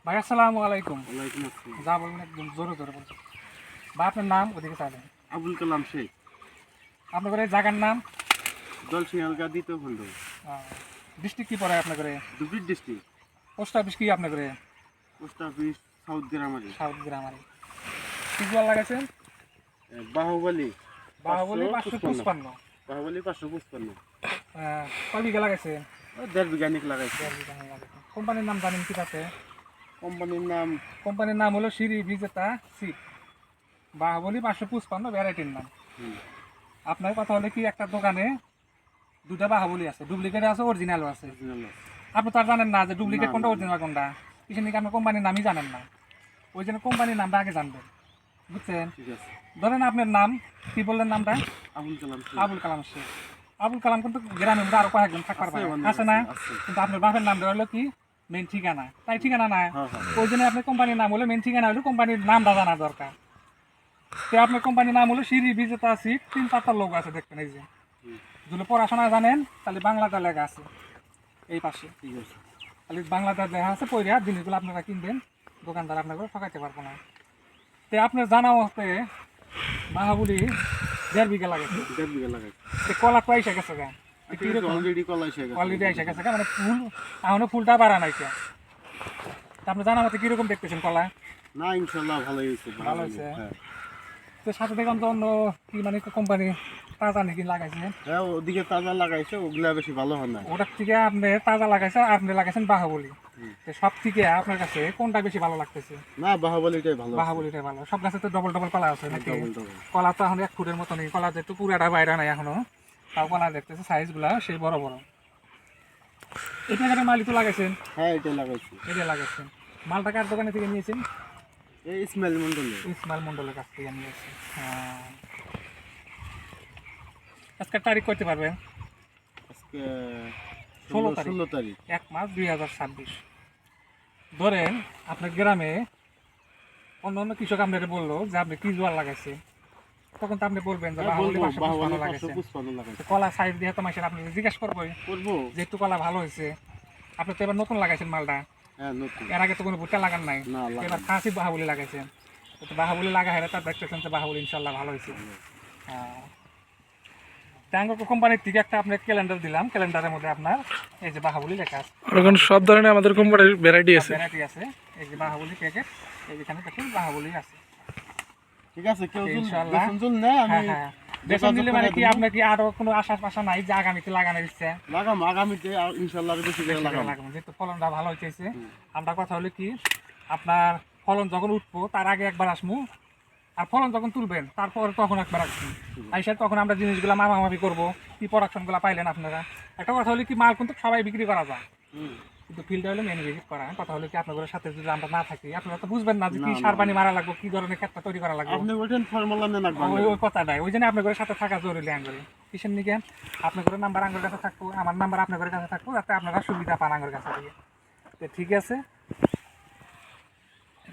ভাই আসসালামু আলাইকুম। ওয়ালাইকুম আসসালাম। যা বলবেন একদম জোরে জোরে বলবেন। ভাই আপনার নাম ওদিকে চাইলেন। আবুল কালাম শেখ, আপনার এই জায়গার নাম জলসিংহালগা দ্বিতীয় খণ্ড, ডিস্ট্রিক্ট কি পড়ে আপনার? দুবির ডিস্ট্রিক্ট, পোস্ট অফিস কি আপনার? পোস্ট অফিস সাউথ গ্রামারি। সাউথ গ্রামারি। কি জোয়ার লাগাইছেন? বাহুবলী বাহুবলী 555। বাহুবলী 555। কয় বিঘা লাগাইছে? 1.5 বিঘা নিক লাগাইছে। কোম্পানির নাম জানেন কি তাতে? কোম্পানির নাম হলো সিরি বিজেতা সিট। বাহুবলী 555 ভ্যারাইটির নাম। আপনার কথা হলে কি একটা দোকানে দুটা বাহুবলী আছে, ডুপ্লিকেট আছে, অরিজিনালও আছে। আপনি তো আর জানেন না যে ডুপ্লিকেট কোনটা অরিজিনাল কোনটা। কিছু নাকি আপনার কোম্পানির নামই জানেন না। ওই জন্য কোম্পানির নামটা আগে জানবেন, বুঝছেন? ঠিক আছে। ধরেন আপনার নাম কি বললেন? নামটা আবুল কালাম শেখ। আবুল কালাম শেখ। আবুল কালাম কিন্তু গ্রামের মধ্যে আরো কয়েকজন থাকতে পারে, আছে না? কিন্তু আপনার বাপের নামটা হলো কি মেন ঠিকানা, তাই ঠিকানা না। ওই জন্য আপনার কোম্পানির নাম হলো মেন ঠিকানা হলো কোম্পানির নামটা জানা দরকার। তো আপনার কোম্পানির নাম হলো সিরি বিজেতা সিট, 3 পাতার লোক আছে দেখবেন। এই যে যদি পড়াশোনা জানেন তাহলে বাংলাটা লেখা আছে এই পাশে। ঠিক আছে। খালি বাংলাটা লেখা আছে, পড়িয়া জিনিসগুলো আপনারা কিনবেন, দোকানদার আপনাকে ঠকাইতে পারবো না। তো আপনার জানা মতে বাহুবলী 1.5 বিঘা লাগাইছে। 1.5 বিঘা লাগাইছে। কলা তো আইসা গেছে গা, অলরেডি কলা এসে গেছে। অলরেডি আইসা গেছে গা, মানে ফুল এখনো ফুলটা বাড়া নাই। আপনি জানা মতে কিরকম দেখতেছেন কলা? না, ইনশাআল্লাহ ভালোই হয়েছে। ভালো হয়েছে। হ্যাঁ। তো সাথে দেখলাম তো অন্য কি মানে কোম্পানি তাজা নাকি লাগাইছে? হ্যাঁ, ওদিকে তাজা লাগাইছে, ওগুলা বেশি ভালো হয় না। ওটার থেকে আপনি তাজা লাগাইছে, আপনি লাগাইছেন বাহুবলী। সব থেকে আপনার কাছে কোনটা বেশি ভালো লাগতেছে? না, বাহুবলীটাই ভালো। বাহুবলীটাই ভালো। সব গাছে তো ডবল ডবল কলা আছে নাকি? Double double. কলা তো এখন 1 ফুটের মতো নেই, কলা যেহেতু পুরাটা বাইরে নাই এখনো, তাও কলা দেখতেছে সাইজগুলা সেই বড় বড়। এটা এখানে মালিক তো লাগাইছেন? হ্যাঁ, এটাই লাগাইছি। এটা লাগাইছেন। মালটা কার দোকানে থেকে নিয়েছেন? এই ইসমাইল মন্ডলে। ইসমাইল মন্ডলের কাছ থেকে নিয়েছেন। আজকের তারিখ করতে পারবেন? আজকে 16 তারিখ 1 মাস 2026। ধরেন আপনার গ্রামে অন্য অন্য কৃষক আপনাকে বললো যে আপনি কি জোয়ার লাগাইছে, তখন তো আপনি বলবেন যে বাহুবলী 555 লাগাইছে। কলা সাইজ দিয়ে তো মাসের আপনি জিজ্ঞেস করবোই যে একটু কলা ভালো হয়েছে। আপনি তো এবার নতুন লাগাইছেন মালটা, এর আগে তো কোনো ভুট্টা লাগান নাই, এবার খাসি বাহুবলী লাগাইছেন। তো বাহুবলী লাগা হেরে তার দেখতেছেন যে বাহুবলী ইনশাল্লাহ ভালো হয়েছে। ট্যাঙ্গো কোম্পানির থেকে একটা আপনার ক্যালেন্ডার দিলাম, ক্যালেন্ডারের মধ্যে আপনার এই যে বাহুবলী লেখা আছে। এখন সব ধরনের আমাদের কোম্পানির ভ্যারাইটি আছে। ভ্যারাইটি আছে। এই যে বাহুবলী প্যাকেট, এইখানে দেখুন বাহুবলী আছে। ঠিক আছে। কেউ ইনশাআল্লাহ জুল না, আমি বেতন দিলে মানে কি আপনার কি আরো কোনো আশা পাশা নাই যে আগামীতে লাগানোর ইচ্ছে? লাগাম আগামীতে ইনশাআল্লাহ বেশি করে লাগাম। যেহেতু ফলনটা ভালো হইতেছে। আমরা কথা হলো কি আপনার ফলন যখন উঠবো তার আগে একবার আসমু, আর ফলন যখন তুলবেন তারপর তখন একবার আসবো। আইসা তখন আমরা জিনিসগুলো মাপামাপি করবো, কি প্রোডাকশনগুলো পাইলেন আপনারা। একটা কথা হলো কি মাল কিন্তু সবাই বিক্রি করা যায়, কিন্তু ফিল্ডে হলে মেন ভিজিট করা। কথা হলো কি আপনাদের সাথে যদি আমরা না থাকি আপনারা তো বুঝবেন না যে কি সার পানি মারা লাগবে, কি ধরনের ক্ষেত্রে তৈরি করা লাগবে। আপনি ওইটার ফর্মুলা নেন না, ওই কথাটাই। ওই জন্য আপনাদের সাথে থাকা জরুরি। আঙ্গুল কিসের নিকে আপনাদের নাম্বার আঙ্গুলের কাছে থাকবো, আমার নাম্বার আপনাদের কাছে থাকবো, যাতে আপনারা সুবিধা পান আঙ্গুলের কাছে দিয়ে। তো ঠিক আছে।